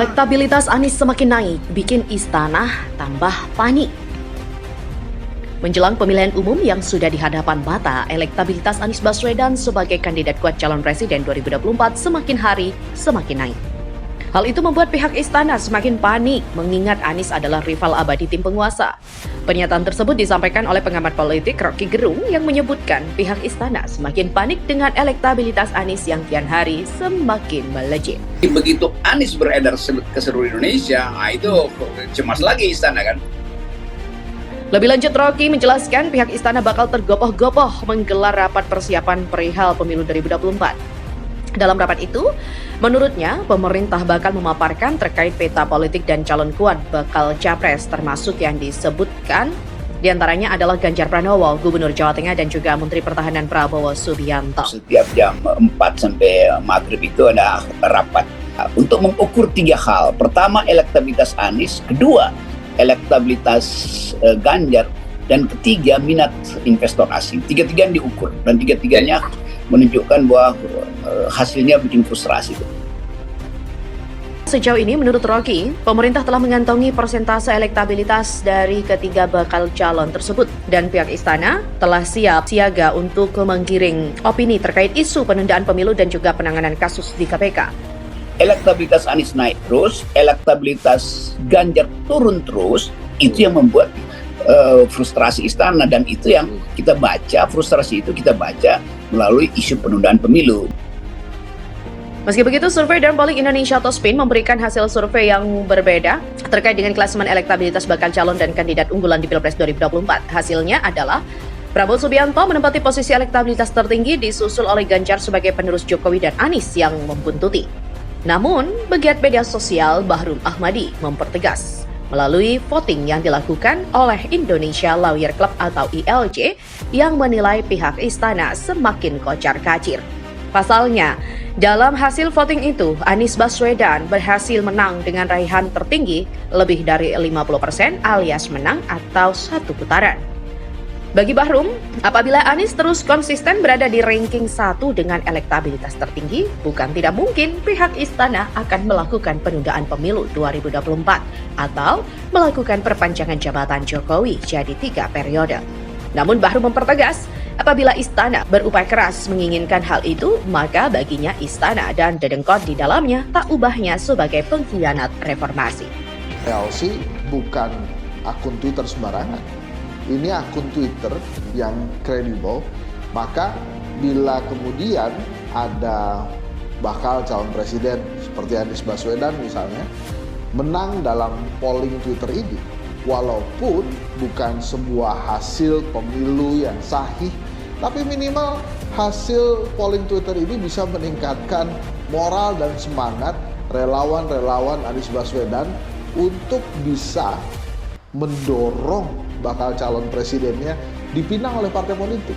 Elektabilitas Anies semakin naik, bikin istana tambah panik. Menjelang pemilihan umum yang sudah di hadapan mata, elektabilitas Anies Baswedan sebagai kandidat kuat calon presiden 2024 semakin hari semakin naik. Hal itu membuat pihak istana semakin panik mengingat Anies adalah rival abadi tim penguasa. Pernyataan tersebut disampaikan oleh pengamat politik Rocky Gerung yang menyebutkan pihak istana semakin panik dengan elektabilitas Anies yang kian hari semakin melejit. Begitu Anies beredar ke seluruh Indonesia, itu cemas lagi istana kan. Lebih lanjut, Rocky menjelaskan pihak istana bakal tergopoh-gopoh menggelar rapat persiapan perihal pemilu 2024. Dalam rapat itu, menurutnya pemerintah bakal memaparkan terkait peta politik dan calon kuat bakal capres, termasuk yang disebutkan diantaranya adalah Ganjar Pranowo, Gubernur Jawa Tengah, dan juga Menteri Pertahanan Prabowo Subianto. Setiap jam 4 sampai maghrib itu ada rapat untuk mengukur 3 hal. Pertama, elektabilitas Anies. Kedua, elektabilitas Ganjar. Dan ketiga, minat investor asing. Tiga-tiganya diukur dan tiga-tiganya menunjukkan bahwa hasilnya bikin frustrasi. Sejauh ini, menurut Rocky, pemerintah telah mengantongi persentase elektabilitas dari ketiga bakal calon tersebut dan pihak istana telah siap siaga untuk menggiring opini terkait isu penundaan pemilu dan juga penanganan kasus di KPK. Elektabilitas Anies naik terus, elektabilitas Ganjar turun terus, itu yang membuat frustrasi istana, dan itu yang kita baca, frustrasi itu kita baca melalui isu penundaan pemilu. Meski begitu, Survei dan Polling Indonesia atau SPIN memberikan hasil survei yang berbeda terkait dengan klasemen elektabilitas bakal calon dan kandidat unggulan di Pilpres 2024. Hasilnya adalah Prabowo Subianto menempati posisi elektabilitas tertinggi disusul oleh Ganjar sebagai penerus Jokowi dan Anies yang membuntuti. Namun, pegiat media sosial Bahrum Ahmadi mempertegas melalui voting yang dilakukan oleh Indonesia Lawyer Club atau ILC yang menilai pihak istana semakin kocar-kacir. Pasalnya, dalam hasil voting itu, Anies Baswedan berhasil menang dengan raihan tertinggi lebih dari 50% alias menang atau satu putaran. Bagi Bahrum, apabila Anies terus konsisten berada di ranking 1 dengan elektabilitas tertinggi, bukan tidak mungkin pihak istana akan melakukan penundaan pemilu 2024 atau melakukan perpanjangan jabatan Jokowi jadi 3 periode. Namun Bahrum mempertegas, apabila istana berupaya keras menginginkan hal itu, maka baginya istana dan dedengkot di dalamnya tak ubahnya sebagai pengkhianat reformasi. LC bukan akun Twitter sembarangan. Ini akun Twitter yang kredibel, maka bila kemudian ada bakal calon presiden seperti Anies Baswedan misalnya, menang dalam polling Twitter ini, walaupun bukan sebuah hasil pemilu yang sahih, tapi minimal hasil polling Twitter ini bisa meningkatkan moral dan semangat relawan-relawan Anies Baswedan untuk bisa mendorong bakal calon presidennya dipinang oleh partai politik.